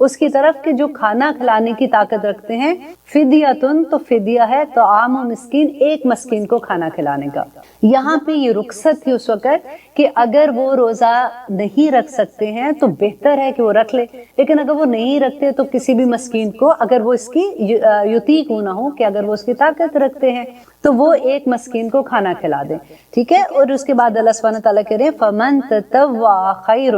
اس کی طرف کہ جو کھانا کھلانے کی طاقت رکھتے ہیں. فدیتن تو فدیہ ہے طعام مسکین، ایک مسکین کو کھانا کھلانے کا. یہاں پہ یہ رخصت تھی اس وقت کہ اگر وہ روزہ نہیں رکھ سکتے ہیں تو بہتر ہے کہ وہ رکھ لے، لیکن اگر وہ نہیں رکھتے تو کسی بھی مسکین کو اگر وہ اس کی یطیق نہ ہو کہ اگر وہ اس کی طاقت رکھتے ہیں تو وہ ایک مسکین کو کھانا کھلا دیں. ٹھیک ہے. اور اس کے بعد اللہ سبحانہ تعالیٰ کہہ رہے ہیں فمن تطوع خیر،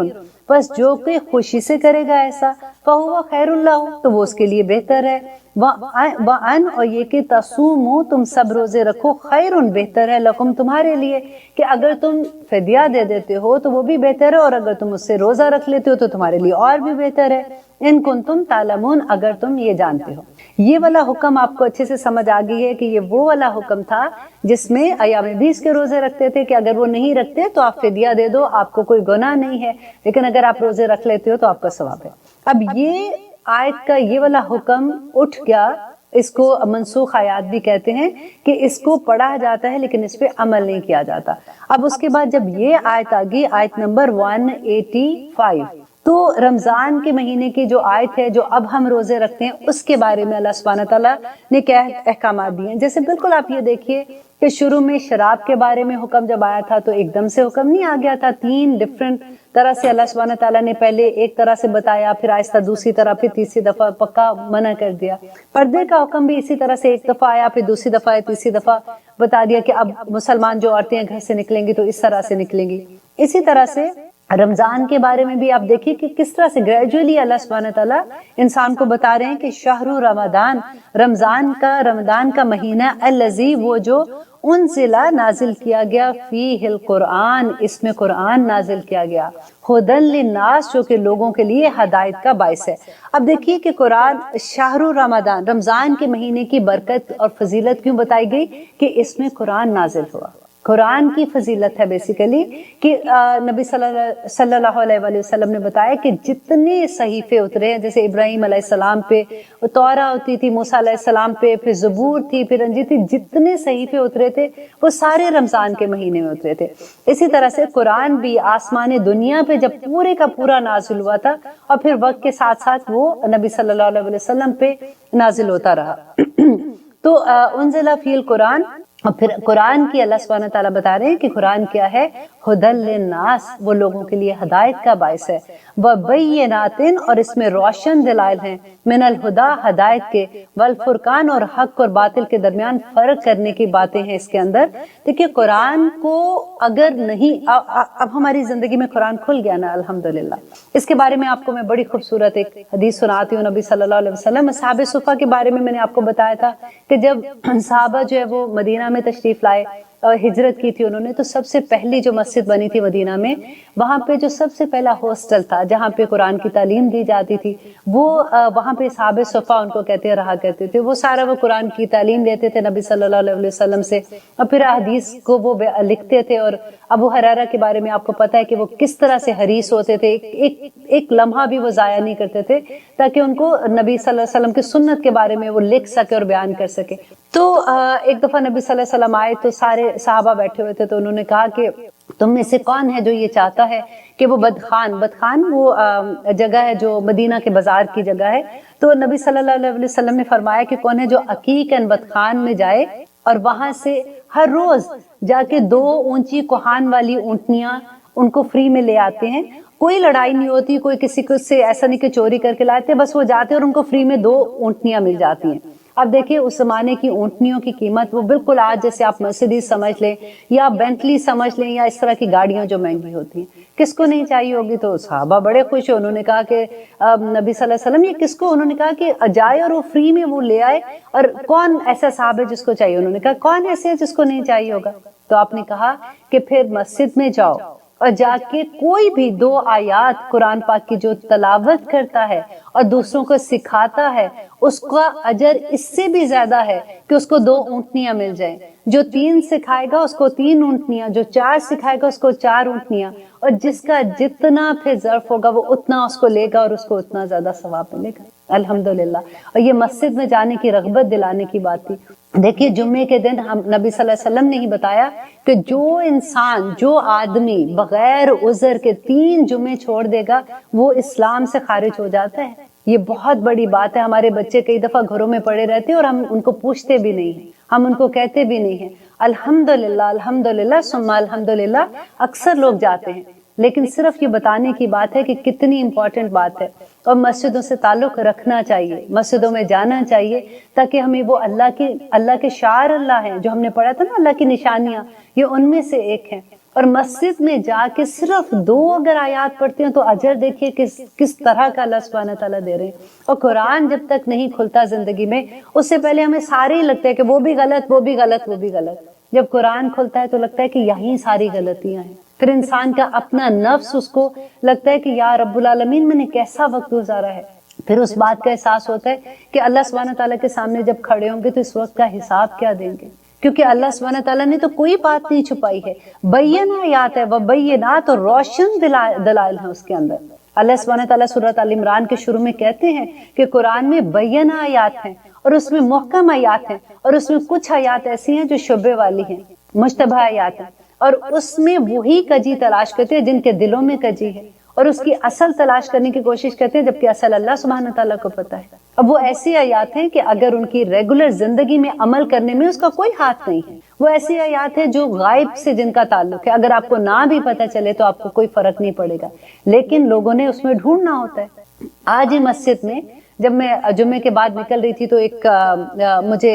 بس جو کوئی خوشی سے کرے گا ایسا فہو خیر اللہ، تو وہ اس کے لیے بہتر ہے. وَأَنْ، اور یہ کہ تصوموا، تم سب روزے رکھو، خیر بہتر ہے، لکم تمہارے لیے، کہ اگر تم فدیہ دے دیتے ہو تو وہ بھی بہتر ہے، اور اگر تم اس سے روزہ رکھ لیتے ہو تو تمہارے لیے اور بھی بہتر ہے. ان کنتم تعلمون، اگر تم یہ جانتے ہو. یہ والا حکم آپ کو اچھے سے سمجھ آ گئی ہے کہ یہ وہ والا حکم تھا جس میں ایام 20 کے روزے رکھتے تھے کہ اگر وہ نہیں رکھتے تو آپ فدیہ دے دو، آپ کو کوئی گناہ نہیں ہے، لیکن اگر آپ روزے رکھ لیتے ہو تو آپ کا ثواب ہے. اب یہ آیت کا یہ والا حکم اٹھ گیا، اس کو منسوخ آیات بھی کہتے ہیں کہ اس کو پڑھا جاتا ہے لیکن اس پہ عمل نہیں کیا جاتا. اب اس کے بعد جب یہ آیت آ گئی، آیت نمبر 185، تو رمضان کے مہینے کی جو آیت ہے جو اب ہم روزے رکھتے ہیں اس کے بارے میں اللہ سبحانہ تعالیٰ نے کیا احکامات دیے ہیں. جیسے بالکل آپ یہ دیکھیے کہ شروع میں شراب کے بارے میں حکم جب آیا تھا تو ایک دم سے حکم نہیں آ گیا تھا، 3 ڈفرنٹ طرح سے اللہ سبحانہ تعالیٰ نے پہلے ایک طرح سے بتایا، پھر آہستہ دوسری طرح، پھر تیسری دفعہ پکا منع کر دیا. پردے کا حکم بھی اسی طرح سے ایک دفعہ آیا، پھر دوسری دفعہ تیسری دفعہ بتا دیا کہ اب مسلمان جو عورتیں گھر سے نکلیں گی تو اس طرح سے نکلیں گی. اسی طرح سے رمضان کے بارے میں بھی آپ دیکھیے کہ کس طرح سے گریجولی اللہ سبحانہ تعالیٰ انسان کو بتا رہے ہیں کہ شہر رمضان، رمضان کا مہینہ، الذی، وہ جو انزل، نازل کیا گیا، فیہ القرآن، اس میں قرآن نازل کیا گیا، ھدی للناس، جو کہ لوگوں کے لیے ہدایت کا باعث ہے. اب دیکھیے کہ قرآن شہر رمضان، رمضان کے مہینے کی برکت اور فضیلت کیوں بتائی گئی کہ اس میں قرآن نازل ہوا. قرآن کی فضیلت ہے بیسیکلی کہ نبی صلی اللہ علیہ وآلہ وسلم نے بتایا کہ جتنے صحیفے اترے ہیں، جیسے ابراہیم علیہ السلام پہ توراہ ہوتی تھی، موسیٰ علیہ السلام پہ، پھر زبور تھی، پھر انجیل تھی، جتنے صحیفے اترے تھے وہ سارے رمضان کے مہینے میں اترے تھے. اسی طرح سے قرآن بھی آسمان دنیا پہ جب پورے کا پورا نازل ہوا تھا اور پھر وقت کے ساتھ ساتھ وہ نبی صلی اللہ علیہ وسلم پہ نازل ہوتا رہا. تو انزل فی القرآن، اور پھر قرآن کی اللہ سبحانہ تعالیٰ بتا رہے ہیں کہ قرآن کیا ہے، ھدی للناس، وہ لوگوں کے لیے ہدایت کا باعث ہے، وبینات، اور اس میں روشن دلائل ہیں، من الہدی، ہدایت کے، والفرقان، اور حق اور باطل کے درمیان فرق کرنے کی باتیں ہیں اس کے اندر. دیکھیے قرآن کو اگر نہیں، اب ہماری زندگی میں قرآن کھل گیا نا الحمدللہ. اس کے بارے میں آپ کو میں بڑی خوبصورت ایک حدیث سناتی ہوں. نبی صلی اللہ علیہ وسلم، اصحاب صفہ کے بارے میں نے آپ کو بتایا تھا کہ جب صحابہ جو ہے وہ مدینہ میں تشریف لائے اور ہجرت کی تھی انہوں نے، تو سب سے پہلی جو مسجد بنی تھی مدینہ میں، وہاں پہ جو سب سے پہلا ہاسٹل تھا جہاں پہ قرآن کی تعلیم دی جاتی تھی، وہ وہاں پہ اصحاب صفہ ان کو کہتے رہا کرتے تھے. وہ سارا وہ قرآن کی تعلیم لیتے تھے نبی صلی اللہ علیہ وسلم سے، اور پھر احادیث کو وہ لکھتے تھے. اور ابو ہریرہ کے بارے میں آپ کو پتا ہے کہ وہ کس طرح سے حریص ہوتے تھے، ایک لمحہ بھی وہ ضائع نہیں کرتے تھے تاکہ ان کو نبی صلی اللہ علیہ وسلم کی سنت کے بارے میں وہ لکھ سکے اور بیان کر سکے. تو ایک دفعہ نبی صلی اللہ علیہ وسلم آئے تو سارے صحابہ بیٹھے ہوئے تھے، تو انہوں نے کہا کہ تم میں سے کون ہے جو یہ چاہتا ہے کہ وہ بدخان وہ جگہ ہے جو مدینہ کے بازار کی جگہ ہے. تو نبی صلی اللہ علیہ وسلم نے فرمایا کہ کون ہے جو عقیق بدخان میں جائے اور وہاں سے ہر روز جا کے 2 اونچی کوہان والی اونٹنیاں ان کو فری میں لے آتے ہیں. کوئی لڑائی نہیں ہوتی، کوئی کسی کو سے ایسا نہیں کہ چوری کر کے لاتے، بس وہ جاتے اور ان کو فری میں 2 اونٹنیاں مل جاتی ہیں. اب دیکھیے اس زمانے کی اونٹنیوں کی قیمت وہ بالکل آج جیسے آپ مرسیڈیز سمجھ لیں یا بینٹلی سمجھ لیں یا اس طرح کی گاڑیاں جو مہنگی ہوتی ہیں، کس کو نہیں چاہیے ہوگی. تو صحابہ بڑے خوش ہیں. انہوں نے کہا کہ نبی صلی اللہ علیہ وسلم یہ کس کو، انہوں نے کہا کہ جائے اور وہ فری میں وہ لے آئے. اور کون ایسا صاحب ہے جس کو چاہیے؟ انہوں نے کہا کون ایسے ہے جس کو نہیں چاہیے ہوگا؟ تو آپ نے کہا کہ پھر مسجد میں جاؤ اور جا کے کوئی بھی 2 آیات قرآن پاک کی جو تلاوت کرتا ہے اور دوسروں کو سکھاتا ہے، اس کا اجر اس سے بھی زیادہ ہے کہ اس کو 2 اونٹنیاں مل جائیں. جو 3 سکھائے گا اس کو 3 اونٹنیاں، جو 4 سکھائے گا اس کو 4 اونٹنیاں، اور جس کا جتنا پھر ظرف ہوگا وہ اتنا اس کو لے گا اور اس کو اتنا زیادہ ثواب ملے گا. الحمدللہ. اور یہ مسجد میں جانے کی رغبت دلانے کی بات تھی. دیکھیے جمعے کے دن ہم نبی صلی اللہ علیہ وسلم نے ہی بتایا کہ جو آدمی بغیر عذر کے 3 جمعے چھوڑ دے گا وہ اسلام سے خارج ہو جاتا ہے. یہ بہت بڑی بات ہے. ہمارے بچے کئی دفعہ گھروں میں پڑے رہتے ہیں اور ہم ان کو پوچھتے بھی نہیں ہیں, ہم ان کو کہتے بھی نہیں ہیں الحمدللہ الحمدللہ ثم الحمدللہ. اکثر لوگ جاتے ہیں لیکن صرف یہ بتانے کی بات ہے کہ کتنی امپورٹنٹ بات ہے. اور مسجدوں سے تعلق رکھنا چاہیے, مسجدوں میں جانا چاہیے تاکہ ہمیں وہ اللہ کے شعائر اللہ ہیں جو ہم نے پڑھا تھا نا, اللہ کی نشانیاں, یہ ان میں سے ایک ہیں. اور مسجد میں جا کے صرف 2 اگر آیات پڑھتے ہیں تو اجر دیکھیے کس طرح کا اللہ سبحانہ تعالیٰ دے رہے ہیں. اور قرآن جب تک نہیں کھلتا زندگی میں, اس سے پہلے ہمیں سارے ہی لگتا ہے کہ وہ بھی غلط وہ بھی غلط وہ بھی غلط. جب قرآن کھلتا ہے تو لگتا ہے کہ یہیں ساری غلطیاں ہیں. پھر انسان کا اپنا نفس اس کو لگتا ہے کہ یا رب العالمین میں نے کیسا وقت گزارا ہے. پھر اس بات کا احساس ہوتا ہے کہ اللہ سبحانہ تعالیٰ کے سامنے جب کھڑے ہوں گے تو اس وقت کا حساب کیا دیں گے, کیونکہ اللہ سبحانہ تعالیٰ نے تو کوئی بات نہیں چھپائی ہے. بینات ہے, وبینات, اور روشن دلائل ہیں اس کے اندر. اللہ سبحانہ تعالیٰ سورۃ آل عمران کے شروع میں کہتے ہیں کہ قرآن میں بینہ آیات ہیں اور اس میں محکم آیات ہیں, اور اس میں کچھ آیات ایسی ہیں جو شبہ والی ہیں, مشتبہ آیات ہیں, اور اس میں وہی کجی تلاش کرتے ہیں جن کے دلوں میں کجی ہے, اور اس کی اصل تلاش کرنے کی کوشش کرتے ہیں جبکہ اصل اللہ سبحانہ تعالیٰ کو پتہ ہے. اب وہ ایسی آیات ہیں کہ اگر ان کی ریگولر زندگی میں عمل کرنے میں اس کا کوئی ہاتھ نہیں ہے. وہ ایسی آیات ہیں جو غائب سے جن کا تعلق ہے, اگر آپ کو نہ بھی پتہ چلے تو آپ کو کوئی فرق نہیں پڑے گا, لیکن لوگوں نے اس میں ڈھونڈنا ہوتا ہے. آج ہی مسجد میں جب میں جمعے کے بعد نکل رہی تھی تو مجھے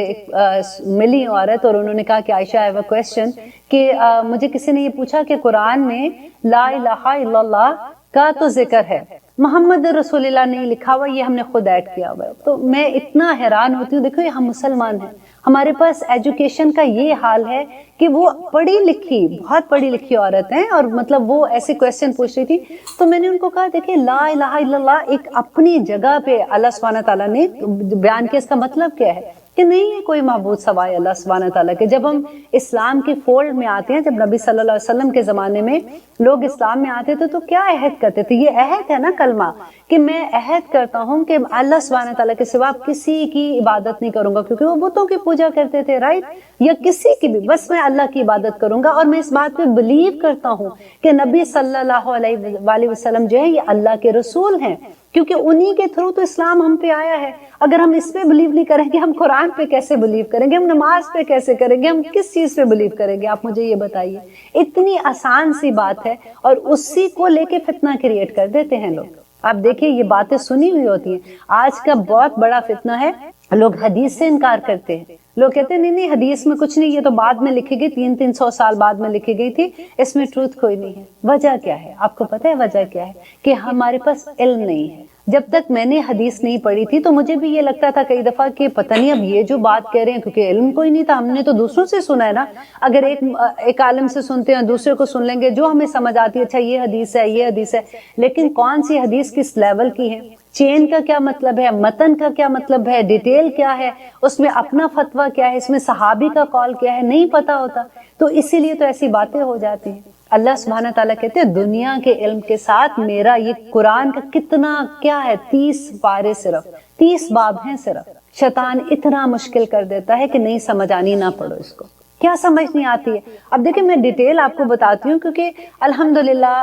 ملی عورت, اور انہوں نے کہا کہ عائشہ I have a question, کہ مجھے کسی نے یہ پوچھا کہ قرآن میں لا الہ الا اللہ کا تو ذکر ہے, محمد رسول اللہ نہیں لکھا ہوا, یہ ہم نے خود ایڈ کیا ہوا ہے. تو میں اتنا حیران ہوتی ہوں, دیکھو یہ ہم مسلمان ہیں, ہمارے پاس ایجوکیشن کا یہ حال ہے کہ وہ پڑھی لکھی, بہت پڑھی لکھی عورت ہیں, اور مطلب وہ ایسے کویسچن پوچھ رہی تھی. تو میں نے ان کو کہا دیکھیں لا الہ الا اللہ ایک اپنی جگہ پہ اللہ سبحانہ تعالیٰ نے بیان کیا, اس کا مطلب کیا ہے کہ نہیں ہے کوئی معبود سوائے اللہ سبحانہ تعالیٰ کے. جب ہم اسلام کے فولڈ میں آتے ہیں, جب نبی صلی اللہ علیہ وسلم کے زمانے میں لوگ اسلام میں آتے تھے تو کیا عہد کرتے تھے؟ یہ عہد ہے نا کلمہ, کہ میں عہد کرتا ہوں کہ اللہ سبحانہ تعالیٰ کے سوا کسی کی عبادت نہیں کروں گا, کیونکہ وہ بتوں کی پوجا کرتے تھے, رائٹ, یا کسی کی بھی, بس میں اللہ کی عبادت کروں گا. اور میں اس بات پہ بلیو کرتا ہوں کہ نبی صلی اللہ علیہ وسلم جو ہے یہ اللہ کے رسول ہیں, کیونکہ انہی کے تھرو تو اسلام ہم پہ آیا ہے. اگر ہم اس پہ بلیو نہیں کریں گے, ہم قرآن پہ کیسے بلیو کریں گے, ہم نماز پہ کیسے کریں گے, ہم کس چیز پہ بلیو کریں گے؟ آپ مجھے یہ بتائیے. اتنی آسان سی بات ہے اور اسی کو لے کے فتنہ کریٹ کر دیتے ہیں لوگ. آپ دیکھیں یہ باتیں سنی ہوئی ہوتی ہیں. آج کا بہت بڑا فتنہ ہے, لوگ حدیث سے انکار کرتے ہیں. لوگ کہتے ہیں نہیں حدیث میں کچھ نہیں, یہ تو بعد میں لکھی گئی, 300 سال بعد میں لکھی گئی تھی, اس میں ٹروتھ کوئی نہیں ہے. وجہ کیا ہے؟ آپ کو پتہ ہے وجہ کیا ہے؟ کہ ہمارے پاس علم نہیں ہے. جب تک میں نے حدیث نہیں پڑھی تھی تو مجھے بھی یہ لگتا تھا کئی دفعہ کہ پتہ نہیں اب یہ جو بات کہہ رہے ہیں, کیونکہ علم کوئی نہیں تھا, ہم نے تو دوسروں سے سنا ہے نا. اگر ایک عالم سے سنتے ہیں دوسرے کو سن لیں گے, جو ہمیں سمجھ آتی ہے اچھا یہ حدیث ہے یہ حدیث ہے, لیکن کون سی حدیث کس لیول کی ہے, چین کا کیا مطلب ہے, متن کا کیا مطلب ہے, ڈیٹیل کیا ہے, اس میں اپنا فتویٰ کیا ہے, اس میں صحابی کا قول کیا ہے, نہیں پتا ہوتا. تو اسی لیے تو ایسی باتیں ہو جاتی ہیں. اللہ سبحانہ تعالیٰ کہتے ہیں دنیا کے علم کے ساتھ میرا یہ قرآن کا کتنا کیا ہے, 30 پارے, صرف 30 باب ہیں صرف. شیطان اتنا مشکل کر دیتا ہے کہ نہیں سمجھ آنی, نہ پڑھو اس کو, کیا سمجھ نہیں آتی ہے. اب دیکھیں میں ڈیٹیل آپ کو بتاتی ہوں کیونکہ الحمدللہ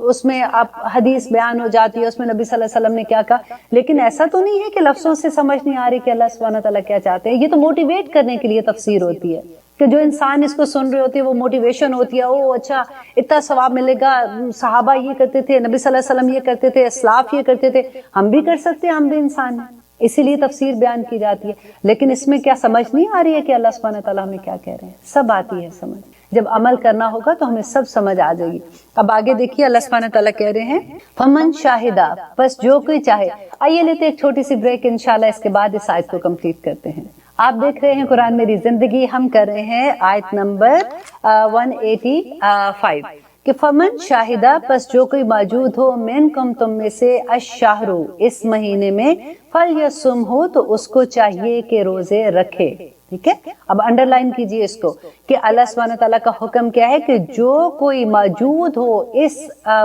اس میں آپ حدیث بیان ہو جاتی ہے, اس میں نبی صلی اللہ علیہ وسلم نے کیا کہا. لیکن ایسا تو نہیں ہے کہ لفظوں سے سمجھ نہیں آ رہی کہ اللہ سبحانہ تعالیٰ کیا چاہتے ہیں. یہ تو موٹیویٹ کرنے کے لیے تفسیر ہوتی ہے کہ جو انسان اس کو سن رہے ہوتے ہیں وہ موٹیویشن ہوتی ہے, او اچھا اتنا ثواب ملے گا, صحابہ یہ کرتے تھے, نبی صلی اللہ علیہ وسلم یہ کرتے تھے, اسلاف یہ کرتے تھے, ہم بھی کر سکتے ہیں, ہم بھی انسان ہیں. اسی لیے تفسیر بیان کی جاتی ہے. لیکن اس میں کیا سمجھ نہیں آ رہی ہے کہ اللہ سبحانہ تعالیٰ ہمیں کیا کہہ رہے ہیں؟ سب آتی ہے سمجھ, جب عمل کرنا ہوگا تو ہمیں سب سمجھ آ جائے گی. اب آگے دیکھیے اللہ سبحانہ تعالیٰ کہہ رہے ہیں فمن شاہدہ, بس جو کوئی چاہے. آئیے لیتے ایک چھوٹی سی بریک, انشاءاللہ اس کے بعد اس آیت کو کمپلیٹ کرتے ہیں. آپ دیکھ رہے ہیں قرآن میری زندگی, ہم کر رہے ہیں آیت نمبر 185 کہ فمن شاہدہ, پس جو کوئی موجود ہو, منکم تم میں سے, الشہر اس مہینے میں, فلیصم ہو تو اس کو چاہیے کہ روزے رکھے. ٹھیک ہے. اب انڈرلائن کیجئے اس کو کہ اللہ سبحانہ تعالیٰ کا حکم کیا ہے کہ جو کوئی موجود ہو اس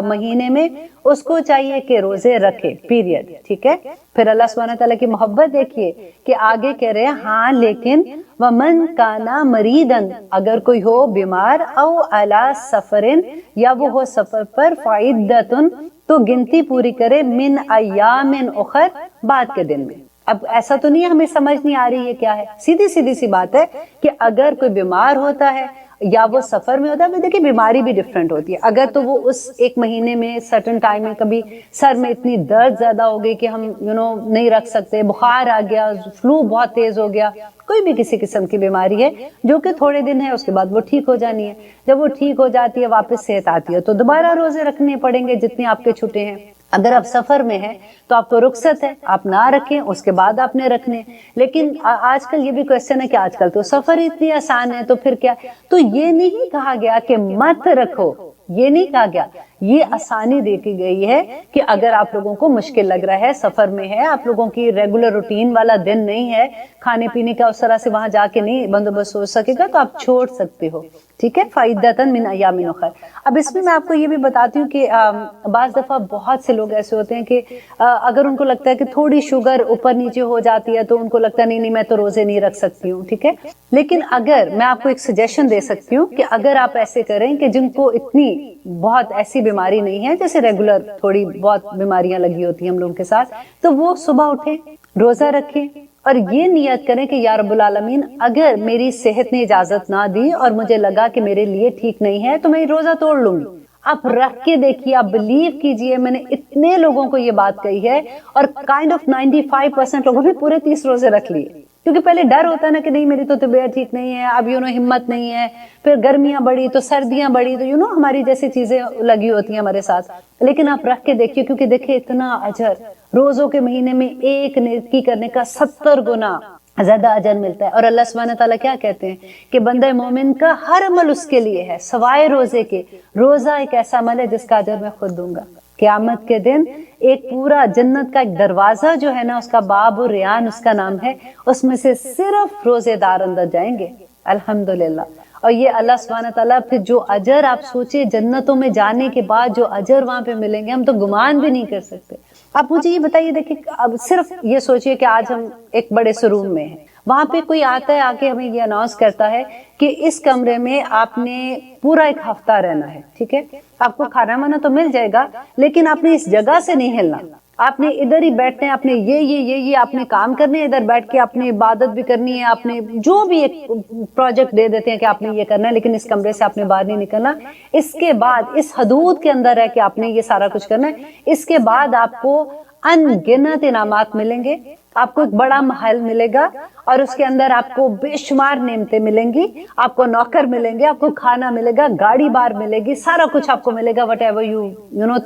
مہینے میں اس کو چاہیے کہ روزے رکھے، پیریڈ. ٹھیک ہے. پھر اللہ سبحانہ تعالیٰ کی محبت دیکھیے کہ آگے کہہ رہے ہیں ہاں لیکن وَمَنْ كَانَ مَرِيدًا، اگر کوئی ہو بیمار، او عَلَى سَفَرٍ، یا وہ ہو سفر پر، فَعِدَّةٌ، تو گنتی پوری کرے، من ایام اخر، بعد کے دن میں. اب ایسا تو نہیں ہمیں سمجھ نہیں آ رہی ہے کیا ہے، سیدھی سی بات ہے کہ اگر کوئی بیمار ہوتا ہے یا وہ سفر میں ہوتا ہے، دیکھیں بیماری بھی ڈفرینٹ ہوتی ہے. اگر تو وہ اس ایک مہینے میں سرٹن ٹائم میں کبھی سر میں اتنی درد زیادہ ہو گئی کہ ہم نہیں رکھ سکتے، بخار آ گیا، فلو بہت تیز ہو گیا، کوئی بھی کسی قسم کی بیماری ہے جو کہ تھوڑے دن ہے، اس کے بعد وہ ٹھیک ہو جانی ہے. جب وہ ٹھیک ہو جاتی ہے، واپس صحت آتی ہے، تو دوبارہ روزے رکھنے پڑیں گے جتنے آپ کے چھٹے ہیں. اگر آپ سفر میں ہیں تو آپ کو رخصت ہے، آپ نہ رکھیں، اس کے بعد آپ نے رکھنے. لیکن آج کل یہ بھی کوشچن ہے کہ آج کل تو سفر اتنی آسان ہے تو پھر کیا. تو یہ نہیں کہا گیا کہ مت رکھو، یہ نہیں کہا گیا، یہ آسانی دیکھی گئی ہے کہ اگر آپ لوگوں کو مشکل لگ رہا ہے، سفر میں ہے، آپ لوگوں کی ریگولر روٹین والا دن نہیں ہے، کھانے پینے کا اس طرح سے وہاں جا کے نہیں بندوبست ہو سکے گا، تو آپ چھوڑ سکتے ہو. ٹھیک ہے. فَعِدَّةً مِنْ أَيَّامٍ أُخَرَ. اب اس میں آپ کو یہ بھی بتاتی ہوں کہ بعض دفعہ بہت سے لوگ ایسے ہوتے ہیں کہ اگر ان کو لگتا ہے کہ تھوڑی شوگر اوپر نیچے ہو جاتی ہے تو ان کو لگتا ہے نہیں میں تو روزے نہیں رکھ سکتی ہوں. ٹھیک ہے. لیکن اگر میں آپ کو ایک سجیشن دے سکتی ہوں کہ اگر آپ ایسے کریں کہ جن کو اتنی بہت ایسی بیماری نہیں ہے، جیسے ریگولر تھوڑی بہت بیماریاں لگی ہوتی ہیں ہم لوگوں کے ساتھ، تو وہ صبح اٹھیں، روزہ رکھیں اور یہ نیت کریں کہ یا رب العالمین اگر میری صحت نے اجازت نہ دی اور مجھے لگا کہ میرے لیے ٹھیک نہیں ہے تو میں روزہ توڑ لوں گی. آپ رکھ کے دیکھیے، آپ بلیو کیجئے، میں نے اتنے لوگوں کو یہ بات کہی ہے اور کائنڈ آف 95% لوگوں نے پورے 30 روزے رکھ لیے. کیونکہ پہلے ڈر ہوتا ہے نا کہ نہیں میری تو طبیعت ٹھیک نہیں ہے، اب ہمت نہیں ہے، پھر گرمیاں بڑی تو سردیاں بڑی تو ہماری جیسی چیزیں لگی ہوتی ہیں ہمارے ساتھ. لیکن آپ رکھ کے دیکھیے، کیونکہ دیکھیں اتنا اجر، روزوں کے مہینے میں ایک نیکی کرنے کا 70 گنا زیادہ اجر ملتا ہے. اور اللہ سبحانہ تعالیٰ کیا کہتے ہیں کہ بندہ مومن کا ہر عمل اس کے لیے ہے سوائے روزے کے. روزہ ایک ایسا عمل ہے جس کا اجر میں خود دوں گا. قیامت کے دن ایک پورا جنت کا ایک دروازہ جو ہے نا، اس کا باب ریان اس کا نام ہے، اس میں سے صرف روزے دار اندر جائیں گے. الحمدللہ. اور یہ اللہ سبحانہ تعالیٰ پھر جو اجر آپ سوچے جنتوں میں جانے کے بعد جو اجر وہاں پہ ملیں گے، ہم تو گمان بھی نہیں کر سکتے. آپ مجھے یہ بتائیے، دیکھیں اب صرف یہ سوچئے کہ آج ہم ایک بڑے سے روم میں ہیں، وہاں پہ کوئی آتا ہے، آ کے ہمیں یہ اناؤنس کرتا ہے کہ اس کمرے میں آپ نے پورا ایک ہفتہ رہنا ہے. ٹھیک ہے. آپ کو کھانا وانا تو مل جائے گا لیکن آپ نے اس جگہ سے نہیں ہلنا، آپ نے ادھر ہی بیٹھنا ہے، آپ نے یہ آپ نے کام کرنے ہیں، ادھر بیٹھ کے آپ نے عبادت بھی کرنی ہے، آپ نے جو بھی ایک پروجیکٹ دے دیتے ہیں کہ آپ نے یہ کرنا ہے، لیکن اس کمرے سے آپ نے باہر نہیں نکلنا. اس کے بعد اس حدود کے اندر ہے کہ آپ نے یہ سارا کچھ کرنا ہے. اس کے بعد آپ کو ان گنت انعامات ملیں گے، آپ کو ایک بڑا محل ملے گا اور اس کے اندر آپ کو بے شمار نعمتیں ملیں گی، آپ کو نوکر ملیں گے، آپ کو کھانا ملے گا، گاڑی بار ملے گی، سارا کچھ آپ کو ملے گا، whatever you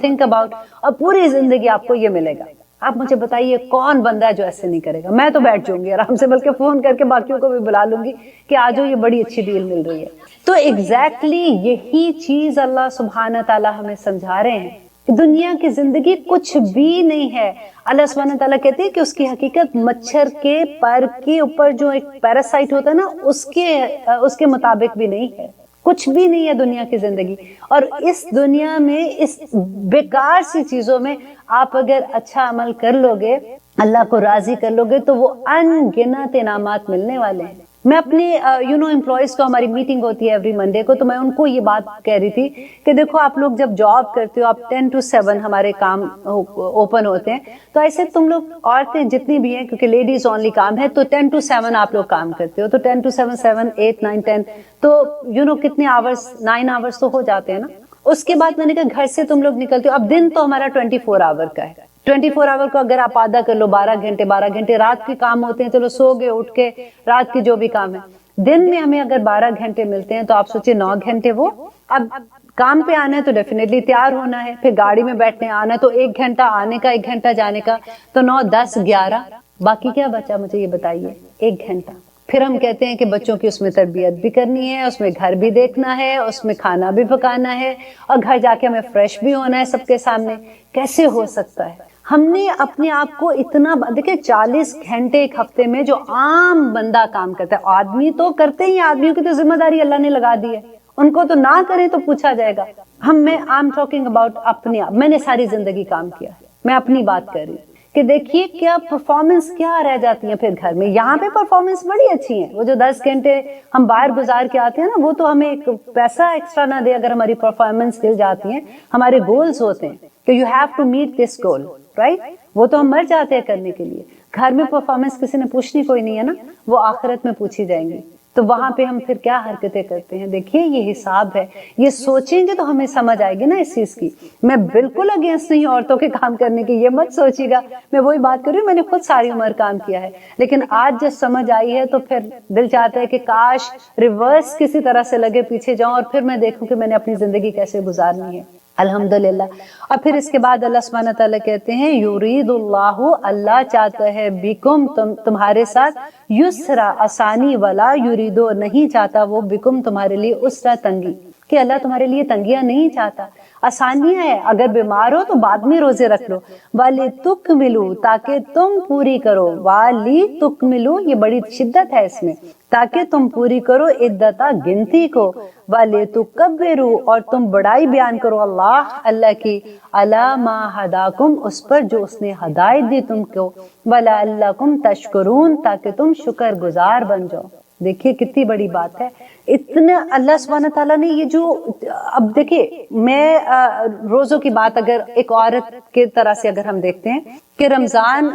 think about, اور پوری زندگی آپ کو یہ ملے گا. آپ مجھے بتائیے کون بندہ ہے جو ایسے نہیں کرے گا؟ میں تو بیٹھ جاؤں گی آرام سے، بلکہ فون کر کے باقیوں کو بھی بلا لوں گی کہ آجو یہ بڑی اچھی ڈیل مل رہی ہے. تو ایگزیکٹلی یہی چیز اللہ سبحانہ تعالیٰ ہمیں سمجھا رہے ہیں. دنیا کی زندگی کچھ بھی نہیں ہے. اللہ سبحانہ تعالیٰ کہتے ہیں کہ اس کی حقیقت مچھر کے پر کے اوپر جو ایک پیراسائٹ ہوتا ہے نا، اس کے مطابق بھی نہیں ہے. کچھ بھی نہیں ہے دنیا کی زندگی. اور اس دنیا میں اس بیکار سی چیزوں میں آپ اگر اچھا عمل کر لو گے، اللہ کو راضی کر لو گے، تو وہ ان گنت انعامات ملنے والے ہیں. میں اپنے امپلائیز کو، ہماری میٹنگ ہوتی ہے ایوری منڈے کو، تو میں ان کو یہ بات کہہ رہی تھی کہ دیکھو آپ لوگ جب جاب کرتے ہو، آپ 10 to 7 ہمارے کام اوپن ہوتے ہیں، تو ایسے تم لوگ عورتیں جتنی بھی ہیں، کیونکہ لیڈیز اونلی کام ہے، تو 10 to 7 آپ لوگ کام کرتے ہو، تو 10 to 7 7 8 9 10 تو کتنے آورس، 9 آورس تو ہو جاتے ہیں نا. اس کے بعد میں نے کہا گھر سے تم لوگ نکلتے ہو، اب دن تو ہمارا 24 آور کا ہے. 24 آور کو اگر آپ آدھا کر لو، 12 گھنٹے رات کے کام ہوتے ہیں، چلو سو گئے، اٹھ کے رات کی جو بھی کام ہے، دن میں ہمیں اگر 12 گھنٹے ملتے ہیں تو آپ سوچیں 9 گھنٹے وہ. اب کام پہ آنا ہے تو ڈیفینیٹلی تیار ہونا ہے، پھر گاڑی میں بیٹھنے آنا ہے تو 1 گھنٹہ آنے کا، 1 گھنٹہ جانے کا، تو 9 10 11، باقی کیا بچا مجھے یہ بتائیے؟ 1 گھنٹہ. پھر ہم کہتے ہیں کہ بچوں کی اس میں تربیت بھی کرنی ہے، اس میں گھر بھی دیکھنا ہے، اس میں کھانا بھی پکانا ہے، اور گھر جا کے ہمیں فریش بھی ہونا ہے سب کے سامنے. کیسے ہو سکتا ہے؟ ہم نے اپنے آپ کو اتنا دیکھیں 40 گھنٹے ایک ہفتے میں جو عام بندہ کام کرتا ہے, آدمی تو کرتے ہی, آدمیوں کی تو ذمہ داری اللہ نے لگا دی ہے, ان کو تو نہ کریں تو پوچھا جائے گا. آئی ایم ٹاکنگ اباؤٹ اپنے آپ, میں نے ساری زندگی کام کیا ہے, میں اپنی بات کر رہی ہوں کہ دیکھیے کیا پرفارمنس کیا رہ جاتی ہیں پھر گھر میں. یہاں پہ پرفارمنس بڑی اچھی ہے, وہ جو 10 گھنٹے ہم باہر گزار کے آتے ہیں نا, وہ تو ہمیں ایک پیسہ ایکسٹرا نہ دے اگر ہماری پرفارمنس گر جاتی ہیں. ہمارے گولز ہوتے ہیں کہ you have to meet this goal, right, وہ تو ہم مر جاتے ہیں کرنے کے لیے. گھر میں پرفارمنس کسی نے پوچھنی کوئی نہیں ہے نا, وہ آخرت میں پوچھی جائیں گی. تو وہاں پہ ہم پھر کیا حرکتیں کرتے ہیں. دیکھیے یہ حساب ہے, یہ سوچیں گے تو ہمیں سمجھ آئے گی نا اس چیز کی. میں بالکل اگینسٹ نہیں عورتوں کے کام کرنے کی, یہ مت سوچیے گا. میں وہی بات کر رہی ہوں, میں نے خود ساری عمر کام کیا ہے, لیکن آج جب سمجھ آئی ہے تو پھر دل چاہتا ہے کہ کاش ریورس کسی طرح سے لگے پیچھے جاؤں اور پھر میں دیکھوں کہ میں نے اپنی زندگی کیسے گزارنی ہے. الحمدللہ. اور پھر اس کے بعد اللہ سبحانہ تعالیٰ کہتے ہیں یرید اللہ, اللہ چاہتا ہے بکم, تمہارے ساتھ, یسرا, آسانی, ولا یریدو, نہیں چاہتا وہ, بکم, تمہارے لیے, اسرا, تنگی, کہ اللہ تمہارے لیے تنگیاں نہیں چاہتا, آسانیاں ہے. اگر بیمار ہو تو بعد میں روزے رکھ لو. والی تکملو, تاکہ تم پوری کرو, والی تکملو, یہ بڑی شدت ہے اس میں, تاکہ تم پوری کرو, عدتا, گنتی کو, والے تکبرو, اور تم بڑائی بیان کرو اللہ کی, علی ما ہداکم, اس پر جو اس نے ہدایت دی تم کو, ولعلکم تشکرون, تاکہ تم شکر گزار بن جاؤ. دیکھیے کتنی بڑی بات ہے. اتنا اللہ سبحانہ تعالیٰ نے یہ جو, اب دیکھیے میں روزوں کی بات اگر ایک عورت کی طرح سے اگر ہم دیکھتے ہیں کہ رمضان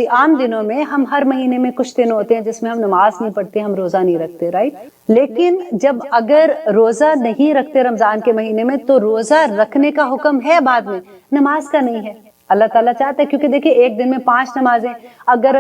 عام دنوں میں ہم ہر مہینے میں کچھ دن ہوتے ہیں جس میں ہم نماز نہیں پڑھتے, ہم روزہ نہیں رکھتے, رائٹ. لیکن جب اگر روزہ نہیں رکھتے رمضان کے مہینے میں تو روزہ رکھنے کا حکم ہے بعد میں, نماز کا نہیں ہے. اللہ تعالیٰ چاہتا ہے, کیونکہ دیکھیں ایک دن میں 5 نمازیں, اگر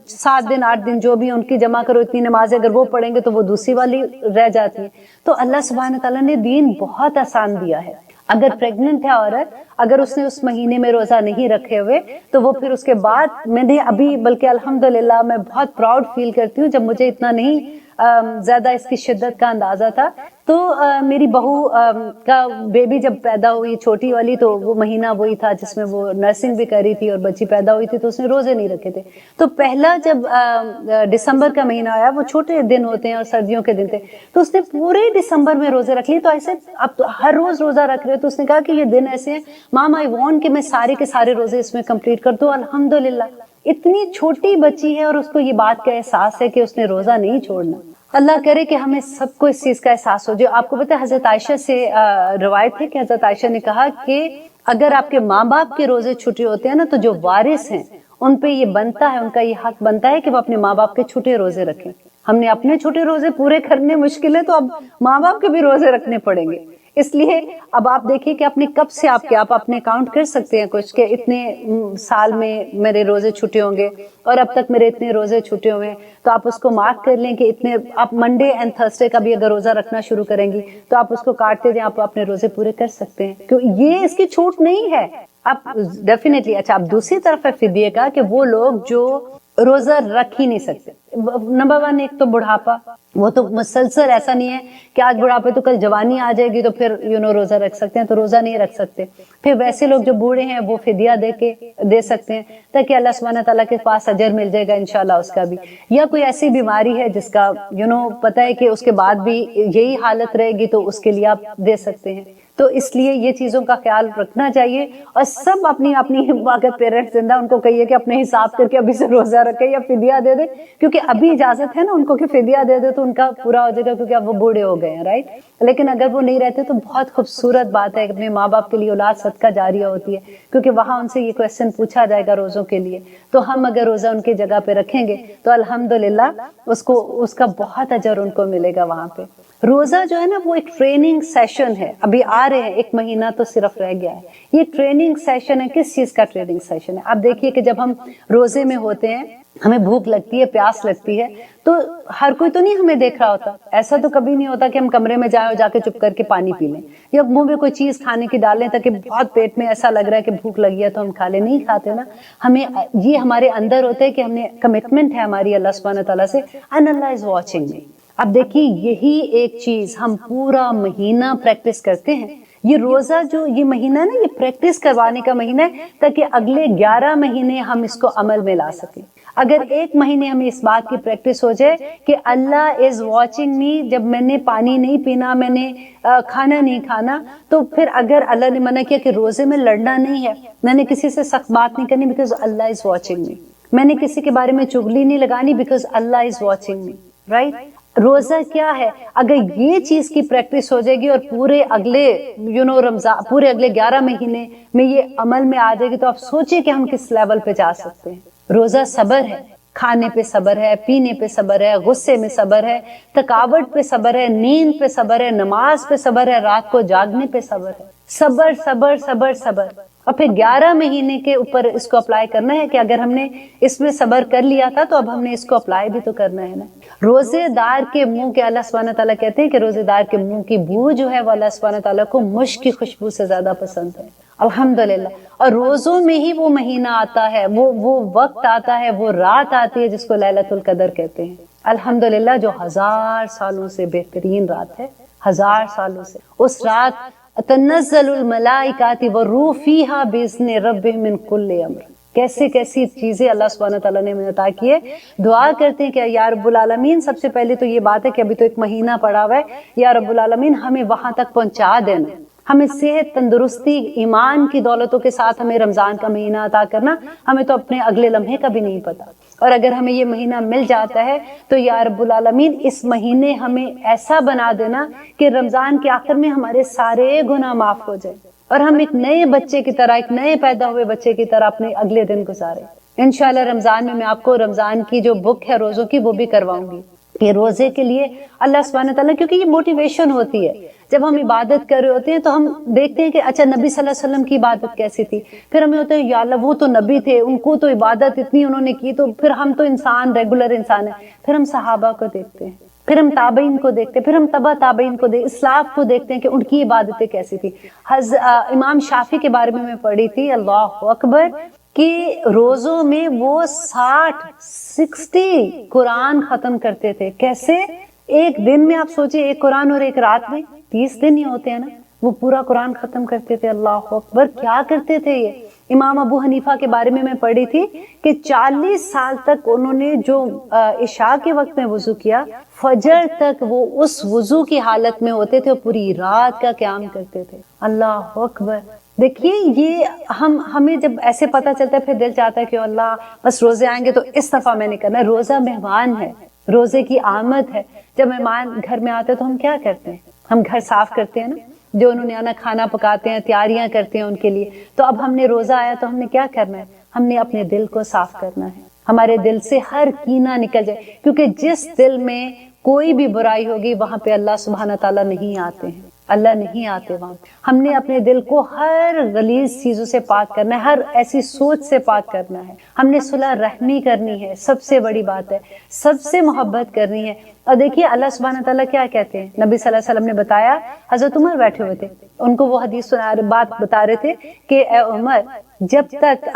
7 دن 8 دن جو بھی ان کی جمع کرو اتنی نمازیں اگر وہ پڑھیں گے تو وہ دوسری والی رہ جاتی ہیں. تو اللہ سبحانہ تعالیٰ نے دین بہت آسان دیا ہے. اگر پریگننٹ ہے عورت, اگر اس نے اس مہینے میں روزہ نہیں رکھے ہوئے تو وہ پھر اس کے بعد, میں نے ابھی بلکہ الحمدللہ میں بہت پراؤڈ فیل کرتی ہوں, جب مجھے اتنا نہیں زیادہ اس کی شدت کا اندازہ تھا تو میری بہو کا بیبی جب پیدا ہوئی چھوٹی والی, تو وہ مہینہ وہی تھا جس میں وہ نرسنگ بھی کری تھی اور بچی پیدا ہوئی تھی, تو اس نے روزے نہیں رکھے تھے. تو پہلا جب دسمبر کا مہینہ آیا, وہ چھوٹے دن ہوتے ہیں اور سردیوں کے دن تھے, تو اس نے پورے دسمبر میں روزے رکھ لیے. تو ایسے اب تو ہر روز روزہ رکھ رہے, تو اس نے کہا کہ یہ دن ایسے ہیں مام, آئی وانٹ کہ میں سارے کے سارے روزے اس میں کمپلیٹ کر دوں. الحمدللہ اتنی چھوٹی بچی ہے اور اس کو یہ بات کا احساس ہے کہ اس نے روزہ نہیں چھوڑنا. اللہ کرے کہ ہمیں سب کو اس چیز کا احساس ہو. جو آپ کو پتہ ہے حضرت عائشہ سے روایت ہے کہ حضرت عائشہ نے کہا کہ اگر آپ کے ماں باپ کے روزے چھٹے ہوتے ہیں نا, تو جو وارث ہیں ان پہ یہ بنتا ہے, ان کا یہ حق بنتا ہے کہ وہ اپنے ماں باپ کے چھوٹے روزے رکھیں. ہم نے اپنے چھوٹے روزے پورے کرنے مشکل ہے, تو اب ماں باپ کے بھی روزے رکھنے پڑیں گے. اس لیے اب آپ دیکھیے کہ اپنے کب سے آپ اپنے کاؤنٹ کر سکتے ہیں کچھ, کہ اتنے سال میں میرے روزے چھٹے ہوں گے اور اب تک میرے اتنے روزے چھٹے ہوئے ہیں. تو آپ اس کو مارک کر لیں کہ اتنے, آپ منڈے اینڈ تھرسڈے کا بھی اگر روزہ رکھنا شروع کریں گی تو آپ اس کو کاٹتے جائیں, آپ اپنے روزے پورے کر سکتے ہیں. کیوں یہ اس کی چھوٹ نہیں ہے, آپ ڈیفینیٹلی. اچھا, آپ دوسری طرف ہے فدیے کا, کہ وہ لوگ جو روزہ رکھ ہی نہیں سکتے. نمبر 1 ایک تو بڑھاپا, وہ تو مسلسل ایسا نہیں ہے کہ آج بڑھاپے تو کل جوانی آ جائے گی تو پھر روزہ رکھ سکتے ہیں, تو روزہ نہیں رکھ سکتے. پھر ویسے لوگ جو بوڑھے ہیں وہ فدیہ دے سکتے ہیں تاکہ اللہ سبحانہ تعالیٰ کے پاس اجر مل جائے گا انشاءاللہ اس کا بھی. یا کوئی ایسی بیماری ہے جس کا پتہ ہے کہ اس کے بعد بھی یہی حالت رہے گی, تو اس کے لیے آپ دے سکتے ہیں. تو اس لیے یہ چیزوں کا خیال رکھنا چاہیے. اور سب اپنی اگر پیرنٹس زندہ, ان کو کہیے کہ اپنے حساب کر کے ابھی سے روزہ رکھے یا فدیہ دے دے, کیونکہ ابھی اجازت ہے نا ان کو کہ فدیہ دے دے تو ان کا پورا ہو جائے گا, کیونکہ اب وہ بوڑھے ہو گئے ہیں, رائٹ. لیکن اگر وہ نہیں رہتے تو بہت خوبصورت بات ہے, اپنے ماں باپ کے لیے اولاد صدقہ جاریہ ہوتی ہے, کیونکہ وہاں ان سے یہ کویسچن پوچھا جائے گا روزوں کے لیے. تو ہم اگر روزہ ان کی جگہ پہ رکھیں گے تو الحمدللہ اس کا بہت اجر ان کو ملے گا وہاں پہ. روزہ جو ہے نا وہ ایک ٹریننگ سیشن ہے. ابھی آ رہے ہیں, 1 مہینہ تو صرف رہ گیا ہے. یہ ٹریننگ سیشن ہے. کس چیز کا ٹریننگ سیشن ہے؟ اب دیکھیے کہ جب ہم روزے میں ہوتے ہیں, ہمیں بھوک لگتی ہے, پیاس لگتی ہے, تو ہر کوئی تو نہیں ہمیں دیکھ رہا ہوتا. ایسا تو کبھی نہیں ہوتا کہ ہم کمرے میں جائیں اور جا کے چپ کر کے پانی پی لیں یا منہ میں کوئی چیز کھانے کی ڈال لیں تاکہ بہت پیٹ میں ایسا لگ رہا ہے کہ بھوک لگی ہے تو ہم کھا لیں. نہیں کھاتے نا. ہمیں یہ ہمارے اندر ہوتا ہے کہ ہم نے کمٹمنٹ ہے ہماری اللہ سبحانہ تعالیٰ سے, and Allah is watching me. اب دیکھیے یہی ایک چیز ہم پورا مہینہ پریکٹس کرتے ہیں. یہ روزہ جو یہ مہینہ ہے نا، یہ پریکٹس کروانے کا مہینہ ہے تاکہ اگلے 11 مہینے ہم اس کو عمل میں لا سکیں. اگر ایک مہینے ہمیں اس بات کی پریکٹس ہو جائے کہ اللہ از واچنگ می، جب میں نے پانی نہیں پینا، میں نے کھانا نہیں کھانا، تو پھر اگر اللہ نے منع کیا کہ روزے میں لڑنا نہیں ہے، میں نے کسی سے سخت بات نہیں کرنی because Allah is watching me, میں نے کسی کے بارے میں چغلی نہیں لگانی because Allah is watching me, right. روزہ کیا ہے؟ اگر یہ چیز کی پریکٹس ہو جائے گی اور پورے اگلے رمضان، پورے اگلے 11 مہینے میں یہ عمل میں آ جائے گی، تو آپ سوچیں کہ ہم کس لیول پہ جا سکتے ہیں. روزہ صبر ہے، کھانے پہ صبر ہے، پینے پہ صبر ہے، غصے میں صبر ہے، تھکاوٹ پہ صبر ہے، نیند پہ صبر ہے، نماز پہ صبر ہے، رات کو جاگنے پہ صبر ہے. صبر صبر صبر صبر. اور پھر 11 مہینے کے اوپر اس کو اپلائی کرنا ہے کہ اگر ہم نے اس میں صبر کر لیا تھا تو اب ہم نے اس کو اپلائی بھی تو کرنا ہے نا. روزے دار کے منہ کے، اللہ سبحانہ تعالیٰ کہتے ہیں کہ روزے دار کے منہ کی بو جو ہے وہ اللہ سبحانہ تعالیٰ کو مشک کی خوشبو سے زیادہ پسند ہے. الحمدللہ. اور روزوں میں ہی وہ مہینہ آتا ہے، وہ وقت آتا ہے، وہ رات آتی ہے جس کو لیلۃ القدر کہتے ہیں. الحمدللہ، جو 1000 سالوں سے بہترین رات ہے، 1000 سالوں سے. اس رات تنزل الملائکۃ والروح فیہا باذن ربہم من کل امر. کیسے کیسی چیزیں اللہ سبحانہ تعالیٰ نے ہمیں عطا کی ہے. دعا کرتے ہیں کہ یا رب العالمین، سب سے پہلے تو یہ بات ہے کہ ابھی تو ایک مہینہ پڑا ہوا ہے، یا رب العالمین ہمیں وہاں تک پہنچا دینا، ہمیں صحت، تندرستی، ایمان کی دولتوں کے ساتھ ہمیں رمضان کا مہینہ عطا کرنا. ہمیں تو اپنے اگلے لمحے کا بھی نہیں پتا، اور اگر ہمیں یہ مہینہ مل جاتا ہے تو یا رب العالمین اس مہینے ہمیں ایسا بنا دینا کہ رمضان کے آخر میں ہمارے سارے گناہ معاف ہو جائے اور ہم ایک نئے بچے کی طرح، ایک نئے پیدا ہوئے بچے کی طرح اپنے اگلے دن گزارے. انشاءاللہ رمضان میں آپ کو رمضان کی جو بک ہے روزوں کی وہ بھی کرواؤں گی. یہ روزے کے لیے اللہ سبحانہ تعالیٰ، کیونکہ یہ موٹیویشن ہوتی ہے. جب ہم عبادت کر رہے ہوتے ہیں تو ہم دیکھتے ہیں کہ اچھا نبی صلی اللہ علیہ وسلم کی عبادت کیسی تھی، پھر ہمیں ہوتا ہے یا اللہ وہ تو نبی تھے، ان کو تو عبادت اتنی انہوں نے کی، تو پھر ہم تو انسان، ریگولر انسان ہیں. پھر ہم صحابہ کو دیکھتے ہیں، پھر ہم تابعین کو دیکھتے ہیں، پھر ہم تبع تابعین کو دیکھتے، اسلاف کو دیکھتے ہیں کہ ان کی عبادتیں کیسی تھی. امام شافعی کے بارے میں پڑھی تھی، اللہ اکبر، کہ روزوں میں وہ 60 قرآن ختم کرتے تھے. کیسے؟ ایک دن میں آپ سوچیں، ایک قرآن، اور ایک رات میں 30 دن ہی ہوتے ہیں نا، وہ پورا قرآن ختم کرتے تھے. اللہ اکبر، کیا کرتے تھے یہ. امام ابو حنیفہ کے بارے میں پڑھی تھی کہ 40 سال تک انہوں نے جو عشاء کے وقت میں وضو کیا، فجر تک وہ اس وضو کی حالت میں ہوتے تھے اور پوری رات کا قیام کرتے تھے. اللہ اکبر. دیکھیے یہ ہمیں جب ایسے پتہ چلتا ہے پھر دل چاہتا ہے کہ اللہ بس روزے آئیں گے تو اس دفعہ میں نے کرنا ہے. روزہ مہمان ہے، روزے کی آمد ہے. جب مہمان گھر میں آتے ہیں تو ہم کیا کرتے ہیں؟ ہم گھر صاف کرتے ہیں نا، جو انہوں نے آنا کھانا پکاتے ہیں، تیاریاں کرتے ہیں ان کے لیے. تو اب ہم نے روزہ آیا تو ہم نے کیا کرنا ہے؟ ہم نے اپنے دل کو صاف کرنا ہے. ہمارے دل سے ہر کینہ نکل جائے، کیونکہ جس دل میں کوئی بھی برائی ہوگی وہاں پہ اللہ سبحانہ تعالیٰ نہیں آتے ہیں، اللہ نہیں آتے وہاں. ہم نے اپنے دل کو ہر غلیظ چیزوں سے پاک کرنا ہے، ہر ایسی سوچ سے پاک کرنا ہے. ہم نے صلح رحمی کرنی ہے، سب سے بڑی بات ہے، سب سے محبت کرنی ہے. اور دیکھیے اللہ سبحانہ تعالیٰ کیا کہتے ہیں، نبی صلی اللہ علیہ وسلم نے بتایا، حضرت عمر بیٹھے ہوئے تھے، ان کو وہ حدیث بات بتا رہے تھے کہ اے عمر، جب تک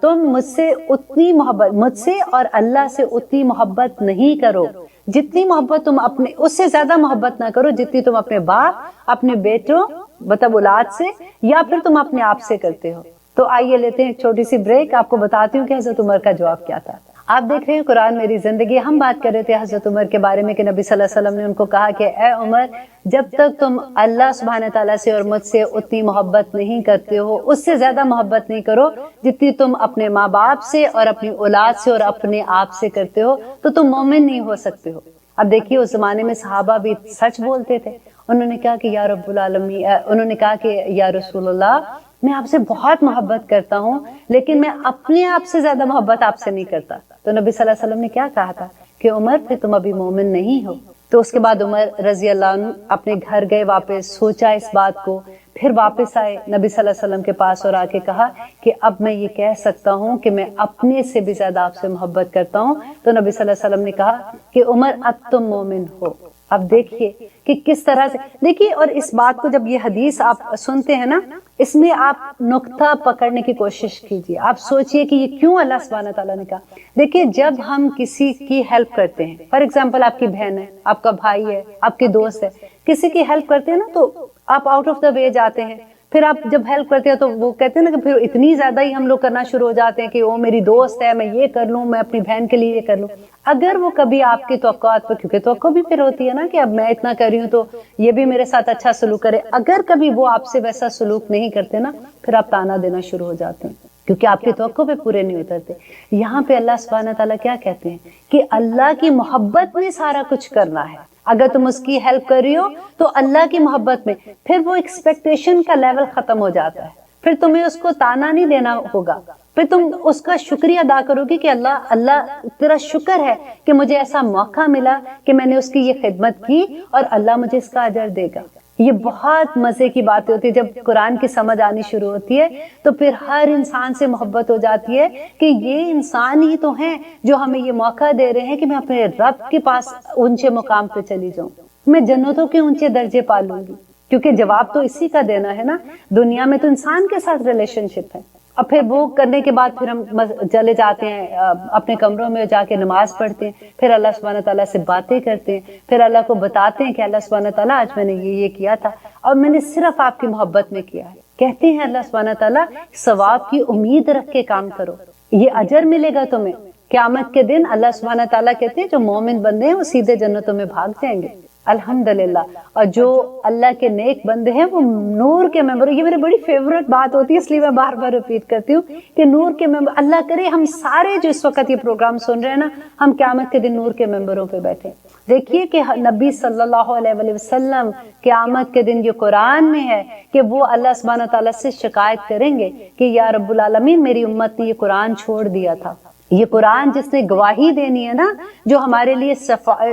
تم مجھ سے اتنی محبت، مجھ سے اور اللہ سے اتنی محبت نہیں کرو، جتنی محبت تم اپنے، اس سے زیادہ محبت نہ کرو جتنی تم اپنے باپ، اپنے بیٹوں، مطلب اولاد سے، یا پھر تم اپنے آپ سے کرتے ہو. تو آئیے لیتے ہیں ایک چھوٹی سی بریک، آپ کو بتاتی ہوں کہ حضرت عمر کا جواب کیا تھا. آپ دیکھ رہے ہیں قرآن میری زندگی. ہم بات کر رہے تھے حضرت عمر کے بارے میں کہ نبی صلی اللہ علیہ وسلم نے ان کو کہا کہ اے عمر، جب تک تم اللہ سبحانہ تعالیٰ سے اور مجھ سے اتنی محبت نہیں کرتے ہو، اس سے زیادہ محبت نہیں کرو جتنی تم اپنے ماں باپ سے اور اپنی اولاد سے اور اپنے آپ سے کرتے ہو، تو تم مومن نہیں ہو سکتے ہو. اب دیکھیے اس زمانے میں صحابہ بھی سچ بولتے تھے. انہوں نے کہا کہ یا رب العالمین، انہوں نے کہا کہ یا رسول اللہ، میں آپ سے بہت محبت کرتا ہوں لیکن میں اپنے آپ سے زیادہ محبت آپ سے نہیں کرتا. تو نبی صلی اللہ علیہ وسلم نے کیا کہا تھا کہ عمر پھر تم ابھی مومن نہیں ہو. تو اس کے بعد عمر رضی اللہ عنہ اپنے گھر گئے، واپس سوچا اس بات کو، پھر واپس آئے نبی صلی اللہ علیہ وسلم کے پاس اور آ کے کہا کہ اب میں یہ کہہ سکتا ہوں کہ میں اپنے سے بھی زیادہ آپ سے محبت کرتا ہوں. تو نبی صلی اللہ علیہ وسلم نے کہا کہ عمر اب تم مومن ہو. اب دیکھیے کہ کس طرح سے، دیکھیے، اور اس بات کو جب یہ حدیث آپ سنتے ہیں نا، اس میں آپ نقطہ پکڑنے کی کوشش کیجیے. آپ سوچئے کہ یہ کیوں اللہ سبحانہ تعالیٰ نے کہا. دیکھیے جب ہم کسی کی ہیلپ کرتے ہیں، فار ایگزامپل آپ کی بہن ہے، آپ کا بھائی ہے، آپ کے دوست ہے، کسی کی ہیلپ کرتے ہیں نا، تو آپ آؤٹ آف دا وے جاتے ہیں. پھر آپ جب ہیلپ کرتے ہیں تو وہ کہتے ہیں نا کہ پھر اتنی زیادہ ہی ہم لوگ کرنا شروع ہو جاتے ہیں کہ وہ میری دوست ہے، میں یہ کر لوں، میں اپنی بہن کے لیے یہ کر لوں. اگر وہ کبھی آپ کی توقعات پر، کیونکہ توقع بھی پھر ہوتی ہے نا کہ اب میں اتنا کر رہی ہوں تو یہ بھی میرے ساتھ اچھا سلوک کرے، اگر کبھی وہ آپ سے ویسا سلوک نہیں کرتے نا، پھر آپ تانا دینا شروع ہو جاتے ہیں کیونکہ آپ کی توقع پہ پورے نہیں اترتے. یہاں پہ اللہ سبحانہ تعالیٰ کیا کہتے ہیں کہ اللہ کی محبت میں سارا کچھ کرنا ہے. اگر تم اس کی ہیلپ کر رہی ہو تو اللہ کی محبت میں، پھر وہ ایکسپیکٹیشن کا لیول ختم ہو جاتا ہے. پھر تمہیں اس کو تانا نہیں دینا ہوگا، پھر تم اس کا شکریہ ادا کرو گی کہ اللہ تیرا شکر ہے کہ مجھے ایسا موقع ملا کہ میں نے اس کی یہ خدمت کی اور اللہ مجھے اس کا اجر دے گا. یہ بہت مزے کی باتیں ہوتی ہے. جب قرآن کی سمجھ آنی شروع ہوتی ہے تو پھر ہر انسان سے محبت ہو جاتی ہے کہ یہ انسان ہی تو ہیں جو ہمیں یہ موقع دے رہے ہیں کہ میں اپنے رب کے پاس اونچے مقام پہ چلی جاؤں، میں جنتوں کے اونچے درجے پا لوں گی. کیونکہ جواب تو اسی کا دینا ہے نا. دنیا میں تو انسان کے ساتھ ریلیشن شپ ہے. اور پھر وہ کرنے کے بعد پھر ہم چلے جاتے ہیں اپنے کمروں میں جا کے نماز پڑھتے ہیں، پھر اللہ سبحانہ تعالیٰ سے باتیں کرتے ہیں، پھر اللہ کو بتاتے ہیں کہ اللہ سبحانہ تعالیٰ آج میں نے یہ کیا تھا اور میں نے صرف آپ کی محبت میں کیا ہے. کہتے ہیں اللہ سبحانہ تعالیٰ ثواب کی امید رکھ کے کام کرو، یہ اجر ملے گا تمہیں. قیامت کے دن اللہ سبحانہ تعالیٰ کہتے ہیں جو مومن بندے ہیں وہ سیدھے جنتوں میں بھاگ جائیں گے الحمدللہ. اور جو اللہ کے نیک بندے ہیں وہ نور کے ممبر. یہ میری بڑی فیورٹ بات ہوتی ہے اس لیے میں بار بار ریپیٹ کرتی ہوں کہ نور کے ممبر. اللہ کرے ہم سارے جو اس وقت یہ پروگرام سن رہے ہیں نا، ہم قیامت کے دن نور کے ممبروں پہ بیٹھے. دیکھیے کہ نبی صلی اللہ علیہ وسلم قیامت کے دن یہ قرآن میں ہے کہ وہ اللہ سبحانہ تعالیٰ سے شکایت کریں گے کہ یا رب العالمین میری امت نے یہ قرآن چھوڑ دیا تھا. یہ قرآن جس نے گواہی دینی ہے نا، جو ہمارے لیے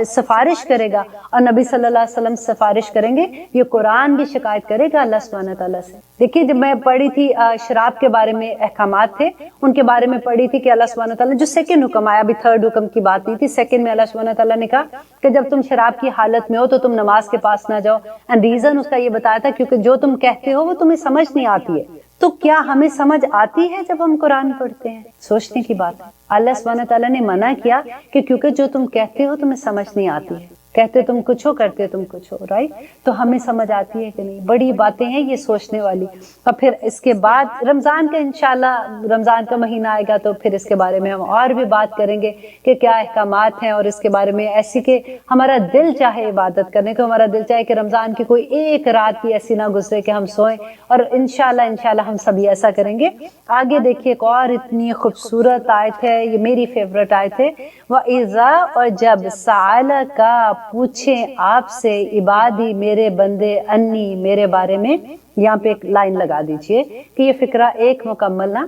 سفارش کرے گا، اور نبی صلی اللہ علیہ وسلم سفارش کریں گے، یہ قرآن بھی شکایت کرے گا اللہ سبحانہ تعالیٰ سے. دیکھیے جب میں پڑھی تھی شراب کے بارے میں احکامات تھے، ان کے بارے میں پڑھی تھی کہ اللہ سبحانہ تعالیٰ جو سیکنڈ حکم آیا، ابھی تھرڈ حکم کی بات نہیں تھی، سیکنڈ میں اللہ سبحانہ تعالیٰ نے کہا کہ جب تم شراب کی حالت میں ہو تو تم نماز کے پاس نہ جاؤ. اینڈ ریزن اس کا یہ بتایا تھا کیونکہ جو تم کہتے ہو وہ تمہیں سمجھ نہیں آتی ہے. تو کیا ہمیں سمجھ آتی ہے جب ہم قرآن پڑھتے ہیں؟ سوچنے کی بات ہے. اللہ سبحانہ تعالیٰ نے منع کیا کہ کیونکہ جو تم کہتے ہو تمہیں سمجھ نہیں آتی ہے. کہتے تم کچھ ہو، کرتے تم کچھ ہو، رائٹ؟ تو ہمیں سمجھ آتی ہے کہ نہیں؟ بڑی باتیں ہیں یہ سوچنے والی. اور پھر اس کے بعد رمضان کا انشاءاللہ رمضان کا مہینہ آئے گا تو پھر اس کے بارے میں ہم اور بھی بات کریں گے کہ کیا احکامات ہیں، اور اس کے بارے میں ایسی کہ ہمارا دل چاہے عبادت کرنے کو، ہمارا دل چاہے کہ رمضان کی کوئی ایک رات بھی ایسی نہ گزرے کہ ہم سوئیں. اور انشاءاللہ ہم سبھی ایسا کریں گے. آگے دیکھیے ایک اور اتنی خوبصورت آیت ہے، یہ میری فیورٹ آیت ہے. وَإِذَا، اور جب سَأَلَكَ پوچھیں آپ سے عبادی میرے بندے انی میرے بارے میں. یہاں پہ ایک لائن لگا دیجئے کہ یہ فقرہ ایک مکمل نہ.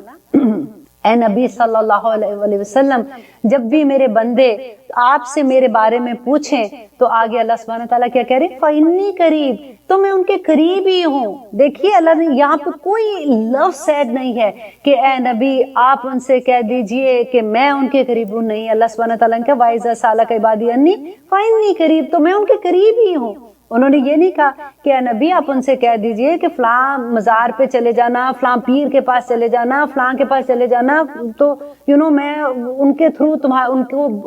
اے نبی صلی اللہ علیہ وسلم جب بھی میرے بندے آپ سے میرے بارے میں پوچھیں تو آگے اللہ سبحانہ تعالیٰ کیا کہہ رہے؟ فَإِنِّي قریب، تو میں ان کے قریب ہی ہوں. دیکھیے اللہ نے یہاں پہ کوئی لفظ ایڈ نہیں ہے کہ اے نبی آپ ان سے کہہ دیجئے کہ میں ان کے قریب ہوں. نہیں، اللہ سبحانہ تعالیٰ نے کہا وَإِذَا سَأَلَكَ عِبَادِي عَنِّي فَإِنِّي قریب، تو میں ان کے قریب ہی ہوں. انہوں نے یہ نہیں کہا کہ اے نبی آپ ان سے کہہ دیجئے کہ فلاں مزار پہ چلے جانا، فلاں پیر کے پاس چلے جانا، فلاں کے پاس چلے جانا تو میں ان کے تھرو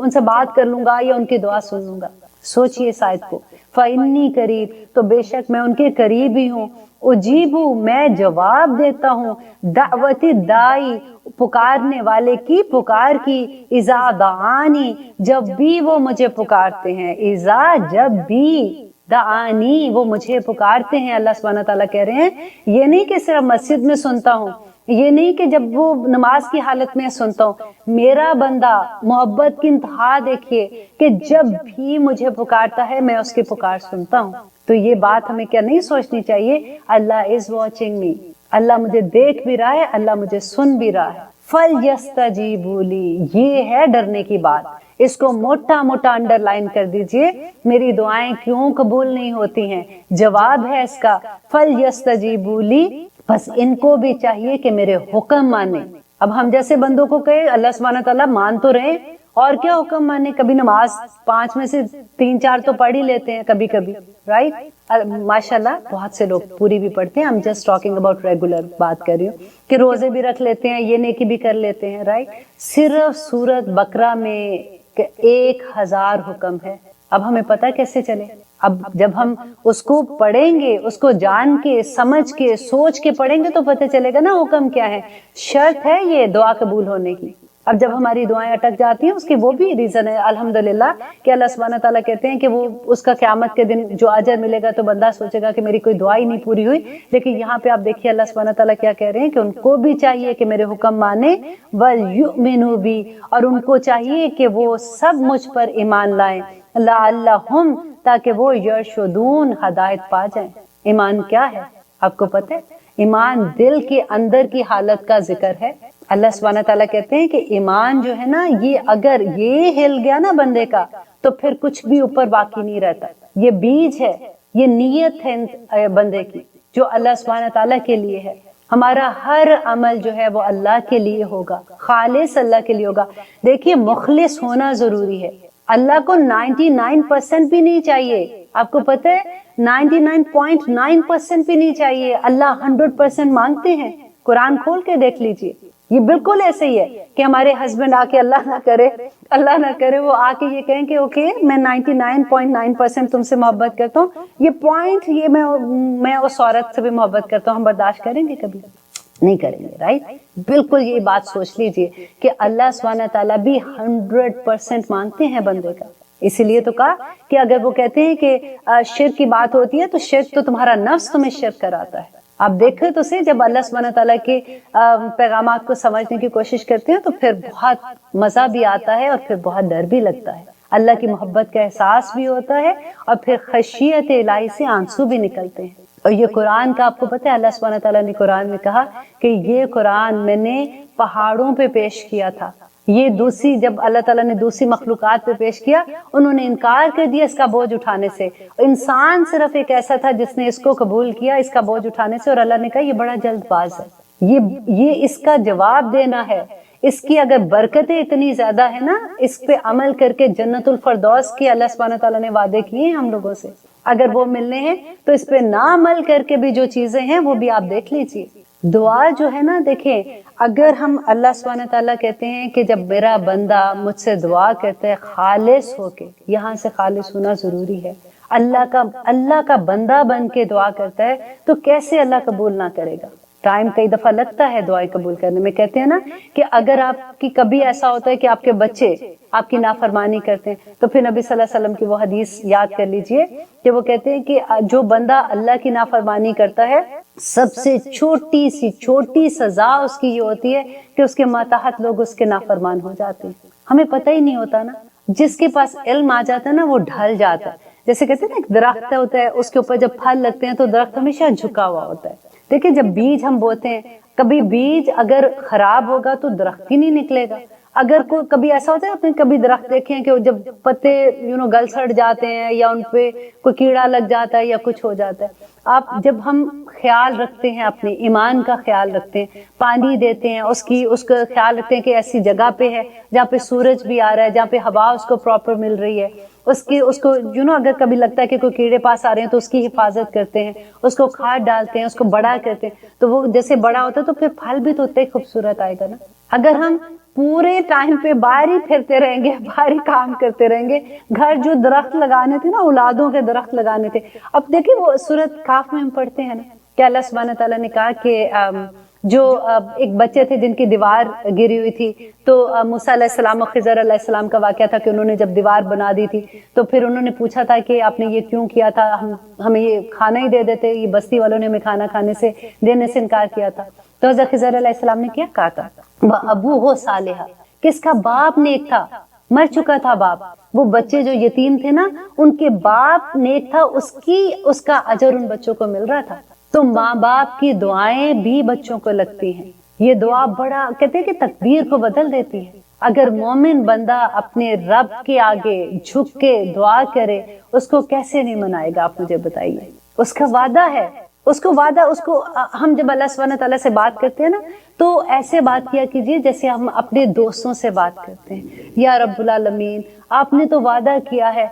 ان سے بات کر لوں گا یا ان کی دعا سن لوں گا. سوچئے اس آیت کو، فَإِنِّي قریب، تو بے شک میں ان کے قریب ہی ہوں. اجیبو، میں جواب دیتا ہوں، دعوت دائی، پکارنے والے کی پکار کی، اذا دعانی، جب بھی وہ مجھے پکارتے ہیں. اذا، جب بھی، دعانی، وہ مجھے پکارتے ہیں. اللہ سبحانہ تعالیٰ کہہ رہے ہیں یہ نہیں کہ صرف مسجد میں سنتا ہوں، یہ نہیں کہ جب وہ نماز کی حالت میں سنتا ہوں. میرا بندہ محبت کی انتہا دیکھیے کہ جب بھی مجھے پکارتا ہے میں اس کی پکار سنتا ہوں. تو یہ بات ہمیں کیا نہیں سوچنی چاہیے؟ اللہ از واچنگ می، اللہ مجھے دیکھ بھی رہا ہے، اللہ مجھے سن بھی رہا ہے. فَلْيَسْتَجِيبُوا لِي، یہ ہے ڈرنے کی بات. اس کو موٹا موٹا انڈر لائن کر دیجئے. میری دعائیں کیوں قبول نہیں ہوتی ہیں؟ جواب ہے اس کا فَلْيَسْتَجِيبُوا لِي، بس ان کو بھی چاہیے کہ میرے حکم مانیں. اب ہم جیسے بندوں کو کہے اللہ سبحانہ تعالیٰ مان تو رہے، اور کیا حکم مانے؟ کبھی نماز 5 میں سے 3-4 تو پڑھ ہی لیتے ہیں کبھی کبھی، رائٹ؟ ماشاءاللہ بہت سے لوگ پوری بھی پڑھتے ہیں. I'm just talking about regular بات کر رہی ہوں کہ روزے بھی رکھ لیتے ہیں، یہ نیکی بھی کر لیتے ہیں، رائٹ؟ صرف سورۃ بقرہ میں 1000 حکم ہے. اب ہمیں پتہ کیسے چلے؟ اب جب ہم اس کو پڑھیں گے، اس کو جان کے سمجھ کے سوچ کے پڑھیں گے تو پتہ چلے گا نا حکم کیا ہے. شرط ہے یہ دعا قبول ہونے کی. اب جب ہماری دعائیں اٹک جاتی ہیں اس کی وہ بھی ریزن ہے الحمدللہ کہ اللہ سبحانہ تعالیٰ کہتے ہیں کہ وہ اس کا قیامت کے دن جو اجر ملے گا تو بندہ سوچے گا کہ میری کوئی دعا ہی نہیں پوری ہوئی. لیکن یہاں پہ آپ دیکھیے اللہ سبحانہ تعالیٰ کیا کہہ رہے ہیں کہ ان کو بھی چاہیے کہ میرے حکم مانے وَيُؤْمِنُوا بِي، اور ان کو چاہیے کہ وہ سب مجھ پر ایمان لائیں، لَعَلَّهُمْ، تاکہ وہ یرشدون، ہدایت پا جائیں. ایمان کیا ہے آپ کو پتہ ہے؟ ایمان دل کے اندر کی حالت کا ذکر ہے. اللہ سبحانہ تعالیٰ کہتے ہیں کہ ایمان جو ہے نا یہ اگر یہ ہل گیا نا بندے کا تو پھر کچھ بھی اوپر باقی نہیں رہتا. یہ بیج ہے، یہ نیت ہے بندے کی جو اللہ سبحانہ تعالیٰ کے لیے ہے. ہمارا ہر عمل جو ہے وہ اللہ کے لیے ہوگا، خالص اللہ کے لیے ہوگا. دیکھیے مخلص ہونا ضروری ہے. اللہ کو 99% بھی نہیں چاہیے. آپ کو پتہ ہے 99.9% بھی نہیں چاہیے. اللہ 100% مانگتے ہیں. قرآن کھول کے دیکھ لیجئے. یہ بالکل ایسے ہی ہے کہ ہمارے ہسبینڈ آ کے اللہ نہ کرے وہ آ کے یہ کہیں کہ اوکے میں 99.9% تم سے محبت کرتا ہوں، یہ پوائنٹ یہ میں اس عورت سے بھی محبت کرتا ہوں، ہم برداشت کریں گے؟ کبھی نہیں کریں گے، رائٹ؟ بالکل یہ بات سوچ لیجئے کہ اللہ سبحانہ تعالیٰ بھی 100% مانتے ہیں بندے کا. اسی لیے تو کہا کہ اگر وہ کہتے ہیں کہ شرک کی بات ہوتی ہے تو شرک تو تمہارا نفس تمہیں شرک کراتا ہے. آپ دیکھیں تو صحیح جب اللہ سبحانہ تعالیٰ کے پیغامات کو سمجھنے کی کوشش کرتے ہیں تو پھر بہت مزہ بھی آتا ہے اور پھر بہت ڈر بھی لگتا ہے. اللہ کی محبت کا احساس بھی ہوتا ہے اور پھر خشیت الہی سے آنسو بھی نکلتے ہیں. اور یہ قرآن کا آپ کو پتہ ہے اللہ سبحانہ تعالیٰ نے قرآن میں کہا کہ یہ قرآن میں نے پہاڑوں پہ پیش کیا تھا. یہ دوسری جب اللہ تعالیٰ نے دوسری مخلوقات پہ پیش کیا انہوں نے انکار کر دیا اس کا بوجھ اٹھانے سے. انسان صرف ایک ایسا تھا جس نے اس کو قبول کیا اس کا بوجھ اٹھانے سے، اور اللہ نے کہا یہ بڑا جلد باز ہے، یہ اس کا جواب دینا ہے. اس کی اگر برکتیں اتنی زیادہ ہے نا، اس پہ عمل کر کے جنت الفردوس کی اللہ سبحانہ تعالیٰ نے وعدے کیے ہیں ہم لوگوں سے، اگر وہ ملنے ہیں تو اس پہ نہ عمل کر کے بھی جو چیزیں ہیں وہ بھی آپ دیکھ لیجیے. دعا جو ہے نا، دیکھیں اگر ہم اللہ سبحانہ تعالیٰ کہتے ہیں کہ جب میرا بندہ مجھ سے دعا کرتا ہے خالص ہو کے، یہاں سے خالص ہونا ضروری ہے، اللہ کا بندہ بن کے دعا کرتا ہے تو کیسے اللہ قبول نہ کرے گا؟ ٹائم کئی دفعہ لگتا ہے دعائیں قبول کرنے میں. کہتے ہیں نا کہ اگر آپ کی کبھی ایسا ہوتا ہے کہ آپ کے بچے آپ کی نافرمانی کرتے ہیں تو پھر نبی صلی اللہ علیہ وسلم کی وہ حدیث یاد کر لیجئے کہ وہ کہتے ہیں کہ جو بندہ اللہ کی نافرمانی کرتا ہے سب سے چھوٹی سزا اس کی یہ ہوتی ہے کہ اس کے ماتحت لوگ اس کے نافرمان ہو جاتے ہیں. ہمیں پتہ ہی نہیں ہوتا نا، جس کے پاس علم آ جاتا ہے نا وہ ڈھل جاتا ہے. جیسے کہتے ہیں نا ایک درخت ہوتا ہے اس کے اوپر جب پھل لگتے ہیں تو درخت ہمیشہ جھکا ہوا ہوتا ہے. دیکھیں جب بیج ہم بوتے ہیں کبھی بیج اگر خراب ہوگا تو درخت ہی نہیں نکلے گا. اگر کبھی ایسا ہوتا ہے آپ نے کبھی درخت دیکھے ہیں کہ جب پتے گل سڑ جاتے ہیں یا ان پہ کوئی کیڑا لگ جاتا ہے یا کچھ ہو جاتا ہے. آپ جب ہم خیال رکھتے ہیں اپنے ایمان کا خیال رکھتے ہیں، پانی دیتے ہیں اس کا خیال رکھتے ہیں کہ ایسی جگہ پہ ہے جہاں پہ سورج بھی آ رہا ہے، جہاں پہ ہوا اس کو پراپر مل رہی ہے، اس کو اگر کبھی لگتا ہے کہ کوئی کیڑے پاس آ رہے ہیں تو اس کی حفاظت کرتے ہیں، اس کو کھاد ڈالتے ہیں، اس کو بڑا کرتے ہیں تو وہ جیسے بڑا ہوتا ہے تو پھر پھل بھی تو اتنے خوبصورت آئے گا نا. اگر ہم پورے ٹائم پہ باہر ہی پھرتے رہیں گے، باہر ہی کام کرتے رہیں گے، گھر جو درخت لگانے تھے نا اولادوں کے درخت لگانے تھے. اب دیکھیں وہ سورۃ کاف میں ہم پڑھتے ہیں نا کہ اللہ سبحانہ تعالیٰ نے کہا کہ جو ایک بچے تھے جن کی دیوار گری ہوئی تھی تو موسیٰ علیہ السلام اور خضر علیہ السلام کا واقعہ تھا کہ انہوں نے جب دیوار بنا دی تھی تو پھر انہوں نے پوچھا تھا کہ آپ نے یہ کیوں کیا تھا، ہمیں یہ کھانا ہی دے دیتے، یہ بستی والوں نے ہمیں کھانا دینے سے انکار کیا تھا. تو حضرت خضر علیہ السلام نے کیا کہا تھا؟ ابوہ صالحہ، کس کا باپ نیک تھا، مر چکا تھا باپ. وہ بچے جو یتیم تھے نا ان کے باپ نیک تھا، اس کا اجر ان بچوں کو مل رہا تھا. تو ماں باپ کی دعائیں بھی بچوں کو لگتی ہیں. یہ دعا بڑا کہتے ہیں کہ تقدیر کو بدل دیتی ہے. اگر مومن بندہ اپنے رب کے آگے جھک کے دعا کرے اس کو کیسے نہیں منائے گا؟ آپ مجھے بتائیے. اس کا وعدہ ہے، اس کو ہم جب اللہ سبحانہ تعالیٰ سے بات کرتے ہیں نا تو ایسے بات کیا کیجیے جیسے ہم اپنے دوستوں سے بات کرتے ہیں. یا رب العالمین آپ نے تو وعدہ کیا ہے،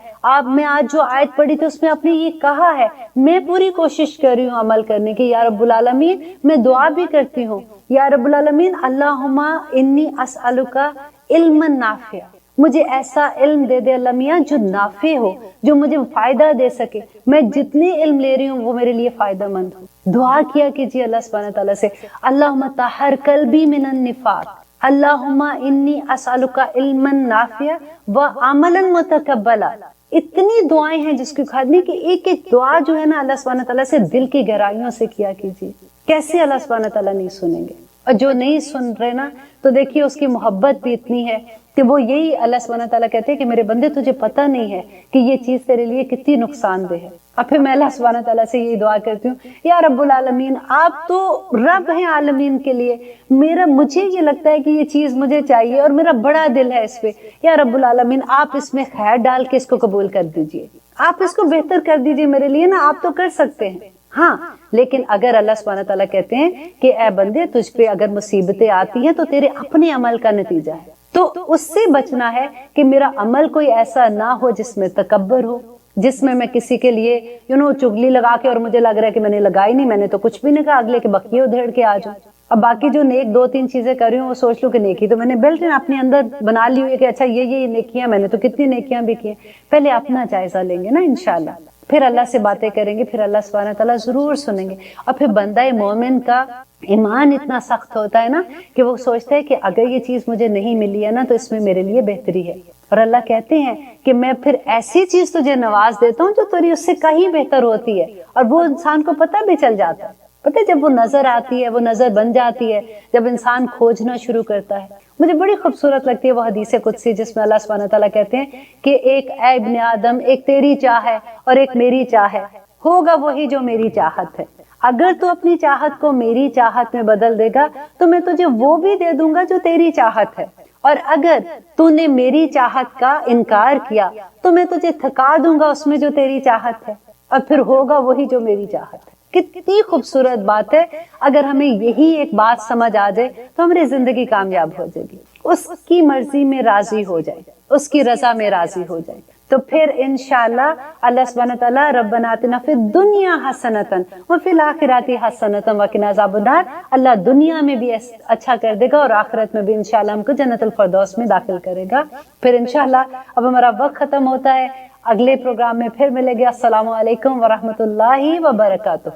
میں آج جو آیت پڑھی تھی اس میں آپ نے یہ کہا ہے، میں پوری کوشش کر رہی ہوں عمل کرنے کی. یا رب العالمین میں دعا بھی کرتی ہوں، یا رب العالمین اللہم انی اسألک علما نافعا، مجھے ایسا علم دے دے اللہ میاں جو نافع ہو, جو مجھے فائدہ دے سکے. میں جتنی علم لے رہی ہوں وہ میرے لیے فائدہ مند ہو. دعا کیا کیجیے اللہ سبحانہ تعالیٰ سے, اللہم طہر قلبی من النفاق, اللہم انی اسألک علما نافعا وعملا متقبلا. اتنی دعائیں ہیں جس کی کھادنی کہ ایک ایک دعا جو ہے نا اللہ سبحانہ تعالیٰ سے دل کی گہرائیوں سے کیا کیجیے. کیسے اللہ سبحانہ تعالیٰ نہیں سنیں گے؟ اور جو نہیں سن رہے نا تو دیکھیے اس کی محبت بھی اتنی ہے کہ وہ یہی اللہ سبحانہ تعالیٰ کہتے ہیں کہ میرے بندے تجھے پتہ نہیں ہے کہ یہ چیز تیرے لیے کتنی نقصان دہ ہے. اور پھر میں اللہ سبحانہ تعالیٰ سے یہی دعا کرتی ہوں, یا رب العالمین آپ تو رب ہیں عالمین کے لیے, مجھے یہ لگتا ہے کہ یہ چیز مجھے چاہیے اور میرا بڑا دل ہے اس پہ, یا رب العالمین آپ اس میں خیر ڈال کے اس کو قبول کر دیجئے, آپ اس کو بہتر کر دیجئے میرے لیے نا, آپ تو کر سکتے ہیں. ہاں لیکن اگر اللہ سبحانہ تعالیٰ کہتے ہیں کہ اے بندے تجھ پہ اگر مصیبتیں آتی ہیں تو تیرے اپنے عمل کا نتیجہ ہے, تو اس سے بچنا ہے کہ میرا عمل کوئی ایسا نہ ہو جس میں تکبر ہو, جس میں کسی کے لیے چگلی لگا کے اور مجھے لگ رہا ہے کہ میں نے لگائی نہیں, میں نے تو کچھ بھی نہیں کہا, اگلے کے بکیے ادھیڑ کے آ جاؤں. اب باقی جو نیک 2-3 چیزیں کر رہی ہوں وہ سوچ لوں کہ نیکی تو میں نے بلٹ اپنے اندر بنا لی ہوئی کہ اچھا یہ نیکیاں, میں نے تو کتنی نیکیاں بھی کی ہیں. پہلے اپنا جائزہ لیں گے نا انشاءاللہ, پھر اللہ سے باتیں کریں گے, پھر اللہ سبحانہ تعالیٰ ضرور سنیں گے. اور پھر بندہ مومن کا ایمان اتنا سخت ہوتا ہے نا کہ وہ سوچتا ہے کہ اگر یہ چیز مجھے نہیں ملی ہے نا تو اس میں میرے لیے بہتری ہے. اور اللہ کہتے ہیں کہ میں پھر ایسی چیز تجھے نواز دیتا ہوں جو تیری اس سے کہیں بہتر ہوتی ہے, اور وہ انسان کو پتہ بھی چل جاتا ہے. پتہ جب وہ نظر آتی ہے, وہ نظر بن جاتی ہے, جب انسان کھوجنا شروع کرتا ہے. مجھے بڑی خوبصورت لگتی ہے وہ حدیث قدسی جس میں اللہ سبحانہ تعالیٰ کہتے ہیں کہ ایک اے ابن آدم, ایک تیری چاہ ہے اور ایک میری چاہ ہے, ہوگا وہی جو میری چاہت ہے. اگر تو اپنی چاہت کو میری چاہت میں بدل دے گا تو میں تجھے وہ بھی دے دوں گا جو تیری چاہت ہے, اور اگر تو نے میری چاہت کا انکار کیا تو میں تجھے تھکا دوں گا اس میں جو تیری چاہت ہے, اور پھر ہوگا وہی جو میری چاہت ہے. کتنی خوبصورت بات ہے. اگر ہمیں یہی ایک بات سمجھ آ جائے تو ہماری زندگی کامیاب ہو جائے گی. اس کی مرضی میں راضی ہو جائے, اس کی رضا میں راضی ہو جائے, تو پھر انشاءاللہ اللہ سبحانہ تعالیٰ ربنا آتنا فی الدنیا حسنۃ وفی الآخرۃ حسنۃ وقنا عذاب النار, اللہ دنیا میں بھی اچھا کر دے گا اور آخرت میں بھی انشاءاللہ ہم کو جنت الفردوس میں داخل کرے گا. پھر انشاءاللہ اب ہمارا وقت ختم ہوتا ہے, اگلے پروگرام میں پھر ملیں گے. السلام علیکم ورحمۃ اللہ وبرکاتہ.